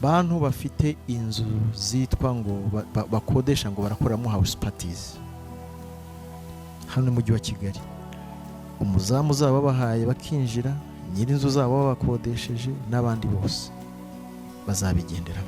bantu bafite inzu zitwa ngo bakodesha ngo barakoramo house parties hano mu mujyi wa Kigali. Umuzamu zaba bahaye bakinjira, nyirinzu zaba bakodesheje n'abandi bose bazabigenderamo.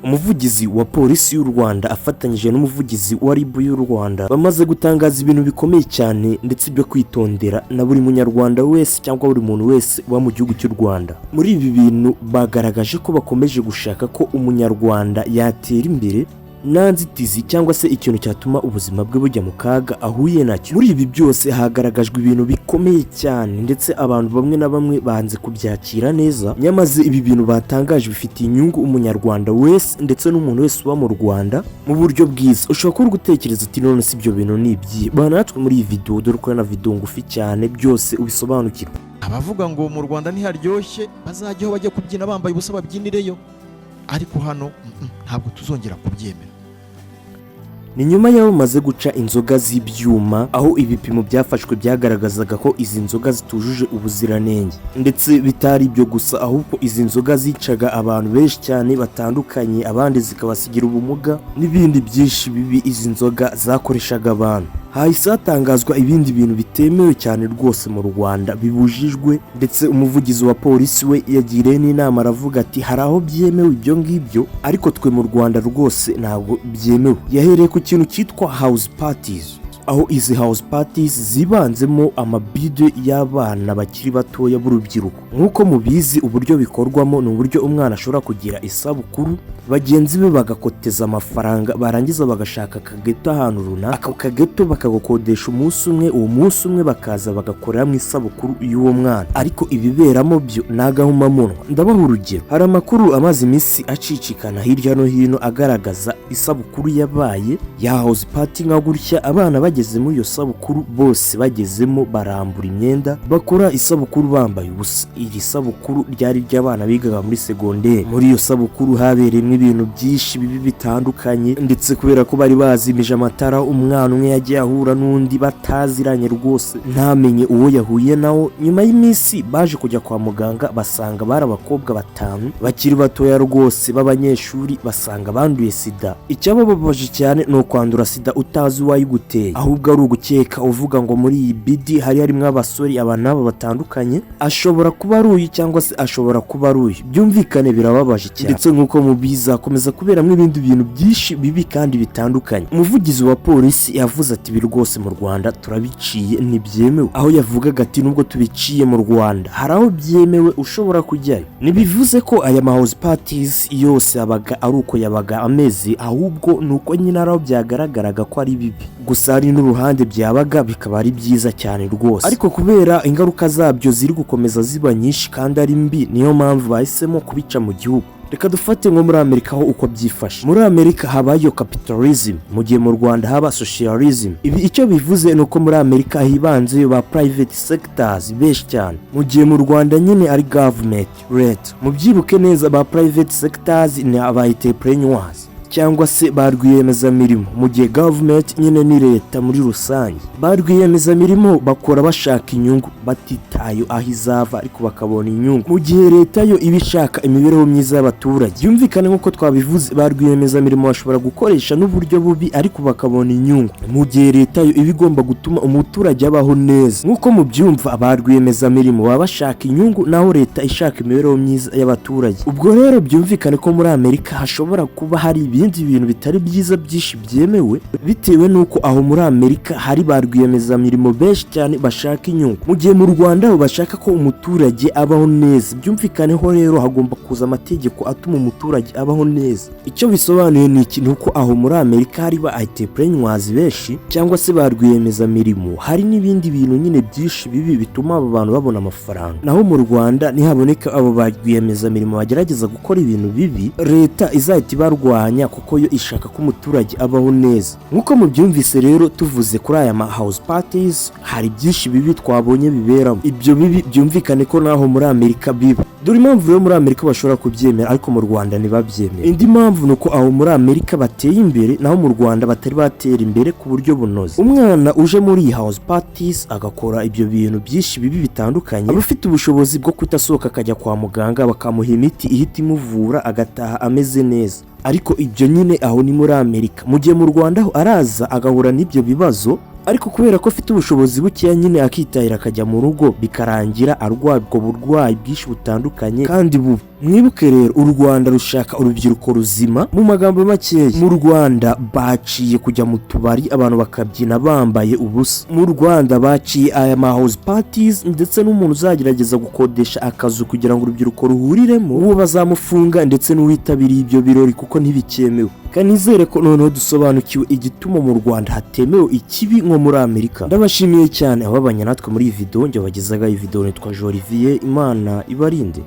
Umuvugizi wa polisi y'u Rwanda afatanyije n'umuvugizi wa ibyo y'u Rwanda bamaze gutangaza ibintu bikomeye cyane ndetse byo kwitondera na buri munyarwanda wese cyangwa buri muntu wese wa mu gihugu cy'u Rwanda. Muri ibi bintu bagaragaje ko bakomeje gushaka ko umunyarwanda yatera imbere nta nzitizi cyangwa se ikintu cyatuma ubuzima bwe bujya mu kaga ahuye nacyo. Muri ibi byose hagaragajwe ibintu bikomeye cyane ndetse abantu bamwe na bamwe banze kubyakira neza, nyamaze ibi bintu batangaje bifitiye inyungu umunyarwanda wese ndetse n'umuntu wese uba mu Rwanda mu buryo bwiza. Ushobora kuba gutekereza ati none si ibyo bintu ni ibyi banatwe muri iyi video, dore ko na video ngufi cyane byose ubisobanukirwa. Abavuga ngo mu Rwanda ntiharyoshye bazajyaho bajya kubyina bambaye ubusa babyinireyo, ariko hano ntabwo tuzongera kubyemera. Ni nyuma y'aho bamaze guca inzoga z'ibyuma, aho ibipimo byafashwe byagaragazaga ko izi nzoga zitujuje ubuziranenge, ndetse bitari ibyo gusa ahubwo izi nzoga zicaga abantu benshi cyane batandukanye, abandi zikabasigira ubumuga n'ibindi byinshi bibi izi nzoga zakoreshaga abantu. Hahise hatangazwa ibindi bintu bitemewe cyane rwose mu Rwanda bibujijwe, ndetse umuvugizi wa polisi we yagiriye n'inama aravuga ati hari aho byemewe ibyo ngibyo, ariko twe mu Rwanda rwose ntabwo byemewe. Yahereye ku kintu cyitwa house parties, aho izi house parties zibanzemo amabide y'abana bakiri batoya b'urubyiruko. Nk'uko mubizi uburyo bikorwamo ni uburyo umwana ashobora kugira isabukuru, bagenzi be bagakoteza amafaranga, barangiza bagashaka akageto ahantu runaka, ako kageto bakagukodesha umunsi umwe, uwo munsi umwe bakaza bagakorera mu isabukuru y'uwo mwana. Ariko ibiberamo byo nagahumamunwa. Ndabaha urugero, hari amakuru amaze iminsi acicikana hirya no hino agaragaza isabukuru yabaye ya house party nka gutya, abana bageze muri iyo sabukuru bose bagezemo barambura imyenda, bakora isabukuru bambaye ubusa. Iri sabukuru ryari ry'abana bigaga muri segonderi. Muri iyo sabukuru habereyemo ibintu byinshi bibi bitandukanye, ndetse kubera ko bari bazimije amatara, umwana umwe yagiye ahura n'undi bataziranye rwose ntamenye uwo yahuye nawo. Nyuma y'iminsi baje kujya kwa muganga basanga bari abakobwa 5 bakiri batoya rwose b'abanyeshuri, basanga banduye sida. Icyabababaje cyane no kwandura sida utazi wayiguteye, ahubwo ari ugukeka uvuga ngo muri iyi bidi hari harimo abasore aba naba batandukanye, ashobora kuba aruye cyangwa se ashobora kuba aruye. Byumvikane birababaje cyane, ndetse nk'uko mubizi hakomeza kuberamo ibindi bintu byinshi bibi kandi bitandukanye. Umuvugizi wa polisi yavuze ati ibi rwose mu Rwanda turabiciye ntibyemewe, aho yavugaga ati nubwo tubiciye mu Rwanda hari aho byemewe ushobora kujyayo. Nibivuze ko aya house parties yose abaga ari uko yabaga amezi, ahubwo nuko nyine araho byagaragaraga ko ari bibi, gusa hari n'uruhande byabaga bikaba ari byiza cyane rwose. Ariko kubera ingaruka zabyo ziri gukomeza ziba nyinshi kandi ari mbi, niyo mpamvu bahisemo kubica mu gihugu. Reka dufate nko muri Amerika aho uko byifashe. Muri Amerika habayo capitalism, mu gihe mu Rwanda haba socialism. Ibi icyo bivuze nuko muri Amerika hibanze ba private sectors benshi cyane, mu gihe mu Rwanda nyine ari government rate. Mubyibuke neza ba private sectors ni aba entrepreneurs cyangwa se ba rwiyemezamirimo, mu gihe government nyine ni leta muri rusange. Ba rwiyemezamirimo bakora bashaka inyungu batitaye aho izava, ariko bakabona inyungu, mu gihe leta yo ibishaka imibereho myiza y'abaturage. Byumvikane nk'uko twabivuze, ba rwiyemezamirimo bashobora gukoresha n'uburyo bubi ariko bakabona inyungu, mu gihe leta yo ibigomba gutuma umuturage abaho neza. Nk'uko mubyumva, ba rwiyemezamirimo baba bashaka inyungu naho leta ishaka imibereho myiza y'abaturage. Ubwo rero byumvikane ko muri Amerika hashobora kuba hari ibindi bintu bitari byiza byinshi byemewe, bitewe nuko aho muri Amerika hari ba rwiyemezamirimo benshi cyane bashaka inyungu, mu gihe mu Rwanda bo bashaka ko umuturage abaho neza. Byumvikaneho rero hagomba kuza amategeko atuma umuturage abaho neza. Icyo bisobanuye ni iki? Nuko aho muri Amerika hari ba entrepreneurs benshi cyangwa se ba rwiyemezamirimo, hari n'ibindi bintu nyine byinshi bibi bituma abo bantu babona amafaranga. Naho mu Rwanda nihaboneka abo ba rwiyemezamirimo bagerageza gukora ibintu bibi, leta izahita ibarwanya kuko yo ishaka ko umuturage abaho neza. Nk'uko mubyumvise rero, tuvuze kuri aya house parties hari byinshi bibi twabonye biberamo. Ibyo bibi byumvikane ko naho muri Amerika biba. dore impamvu rero muri Amerika bashobora kubyemera ariko mu Rwanda ntibabyemera. Indi mpamvu nuko aho muri Amerika bateye imbere naho mu Rwanda batari batera imbere ku buryo bunoze. Umwana uje muri house parties agakora ibyo bintu byinshi bibi bitandukanye, aba afite ubushobozi bwo kutasohoka akajya kwa muganga bakamuha imiti ihita imuvura agataha ameze neza. Ariko ibyo nyine aho ni muri Amerika. Mu gihe mu Rwanda aho araza agahura n'ibyo bibazo, ariko kubera ko afite ubushobozi bukeya nyine akitahira akajya mu rugo bikarangira arwaye ubwo burwayi bwinshi butandukanye kandi bubi. Mwibuke rero u Rwanda rushaka urubyiruko ruzima. Mu magambo makeya, mu Rwanda baciye kujya mu tubari abantu bakabyina bambaye ubusa. Mu Rwanda baciye aya ma house parties ndetse n'umuntu uzagerageza gukodesha akazu kugira ngo urubyiruko ruhuriremo uwo bazamufunga ndetse n'uwitabiriye ibyo birori kuko ntibikemewe. Kanizere ko noneho dusobanukiwe igituma mu Rwanda hatemewe ikibi nko muri Amerika. Ndabashimiye cyane ababanye natwe muri iyi video, njye bagezaga iyi video nitwa Olivier, Imana ibarinde.